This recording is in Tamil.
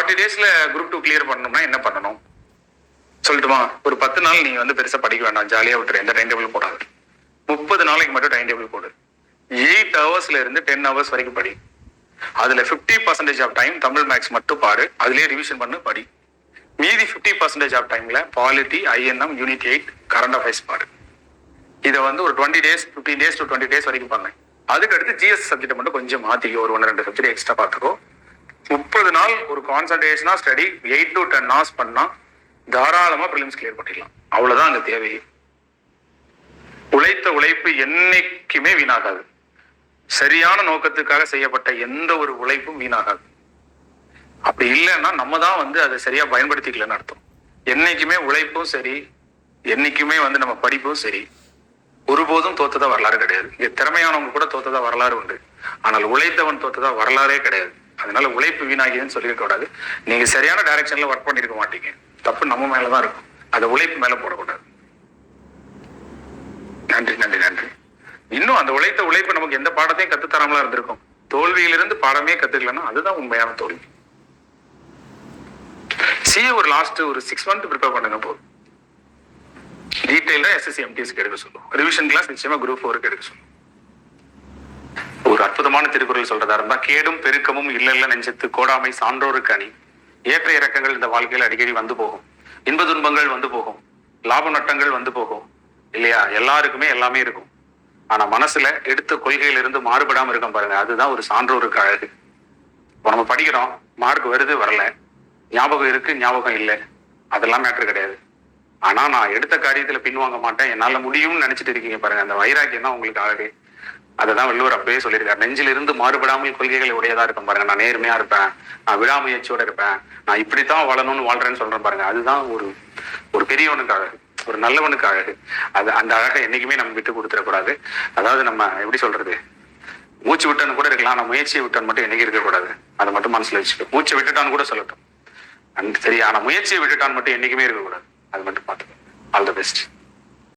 40 டேஸ்ல குரூப் 2 கிளியர் பண்ணணும்னா என்ன பண்ணணும் சொல்லட்டுமா? ஒரு 10 நாள் நீங்க வந்து பெருசா படிக்க வேண்டாம், ஜாலியா விட்டுரு, எந்த டைம் டேபிள் போடாது. 30 நாளைக்கு மட்டும் டைம் டேபிள் போடு. 8 ஹவர்ஸ்ல இருந்து 10 ஹவர்ஸ் வரைக்கும் படி. அதுல 50% ஆஃப் டைம் தமிழ் மேக்ஸ் மட்டும் பாரு, அதுலயே ரிவிஷன் பண்ணு படி. மீதி 50% ஆஃப் டைம்ல polity, INM, unit 8, current affairs பாரு. இதை வந்து ஒரு 20 டேஸ் 15 டேஸ் டு 20 டேஸ் வரைக்கும் பண்ணேன். அதுக்கு அடுத்து GS சப்ஜெக்ட் மட்டும் கொஞ்சம் மாத்திக்கோ, ஒரு 1-2 சப்ஜெக்ட் எக்ஸ்ட்ரா பார்த்துக்கோ. 30 நாள் ஒரு கான்சன்ட்ரேஷனா ஸ்டடி 8 to 10 hours பண்ணா தாராளமா ப்ரிலிம்ஸ் கிளியர் பண்ணிடலாம். அவ்வளவுதான் அங்க தேவை. உழைத்த உழைப்பு என்னைக்குமே வீணாகாது. சரியான நோக்கத்துக்காக செய்யப்பட்ட எந்த ஒரு உழைப்பும் வீணாகாது. அப்படி இல்லைன்னா நம்ம தான் வந்து அதை சரியா பயன்படுத்திக்கலன்னு அர்த்தம். என்னைக்குமே உழைப்பும் சரி, என்னைக்குமே வந்து நம்ம படிப்பும் சரி, ஒருபோதும் தோத்ததா வரலாறு கிடையாது. இங்க திறமையானவங்க கூட தோத்ததா வரலாறு உண்டு, ஆனால் உழைத்தவன் தோத்ததா வரலாறே கிடையாது. அதனால உழைப்பு வீணாகியதுன்னு சொல்லியிருக்க கூடாது. நீங்க சரியான டைரக்ஷன்ல ஒர்க் பண்ணிருக்க மாட்டீங்க, தப்பு நம்ம மேலதான் இருக்கும். அதை உழைப்பு மேல போடக்கூடாது. நன்றி நன்றி நன்றி. இன்னும் அந்த உழைத்த உழைப்பு நமக்கு எந்த பாடத்தையும் கத்து தராமலா இருந்திருக்கும். தோல்வியிலிருந்து பாடமே கத்துக்கலன்னா அதுதான் உண்மையான தோல்வி. சிஏ ஒரு லாஸ்ட் ஒரு 6 month ப்ரிப்பேர் பண்ணுங்க போதும். டீடைலா SSC MTSக்கு எடுக்க சொல்லும். ரிவிஷன் கிளாஸ் நிச்சயமா குரூப் 4க்கு எடுக்க சொல்லும். ஒரு அற்புதமான திருக்குறள் சொல்றதா இருந்தா, கேடும் பெருக்கமும் இல்ல நெஞ்சத்து கோடாமை சான்றோருக்கு அணி. ஏற்ற இறக்கங்கள் இந்த வாழ்க்கையில் அடிக்கடி வந்து போகும். இன்ப துன்பங்கள் வந்து போகும், லாப நட்டங்கள் வந்து போகும் இல்லையா? எல்லாருக்குமே எல்லாமே இருக்கும். ஆனா மனசுல எடுத்த கொள்கையிலிருந்து மாறுபடாம இருக்கும் பாருங்க, அதுதான் ஒரு சான்றோருக்கு அழகு. இப்போ நம்ம படிக்கிறோம், மார்க் வருது வரல, ஞாபகம் இருக்கு ஞாபகம் இல்லை, அதெல்லாம் மேட்ரு கிடையாது. ஆனா நான் எடுத்த காரியத்துல பின்வாங்க மாட்டேன், என்னால முடியும்னு நினைச்சிட்டு இருக்கீங்க பாருங்க, அந்த வைராக்கியம் தான் உங்களுக்கு அழகு. அததான் வள்ளுவர் அப்பவே சொல்லியிருக்காரு, நெஞ்சிலிருந்து மாறுபடாமல் கொள்கைகளை உடையதா இருக்கும் பாருங்க. நான் நேர்மையா இருப்பேன், நான் விடாமுயற்சியோட இருப்பேன், நான் இப்படித்தான் வாழணும்னு வாழ்றேன்னு சொல்றேன் பாருங்க. அதுதான் ஒரு பெரியவனுக்கு அழகு, ஒரு நல்லவனுக்கு அழகு. அது அந்த அழகை என்னைக்குமே நம்ம விட்டு கொடுத்துடக்கூடாது. அதாவது நம்ம எப்படி சொல்றது, மூச்சு விட்டன்னு கூட இருக்கலாம், ஆனா முயற்சியை விட்டான்னு மட்டும் என்னைக்கு இருக்கக்கூடாது. அதை மட்டும் மனசுல வச்சுக்கோ. மூச்சை விட்டுட்டான்னு கூட சொல்லட்டும், சரி, ஆனா முயற்சியை விட்டுட்டான்னு மட்டும் என்னைக்குமே இருக்கக்கூடாது. அது மட்டும் பார்த்துக்கோ. All the best.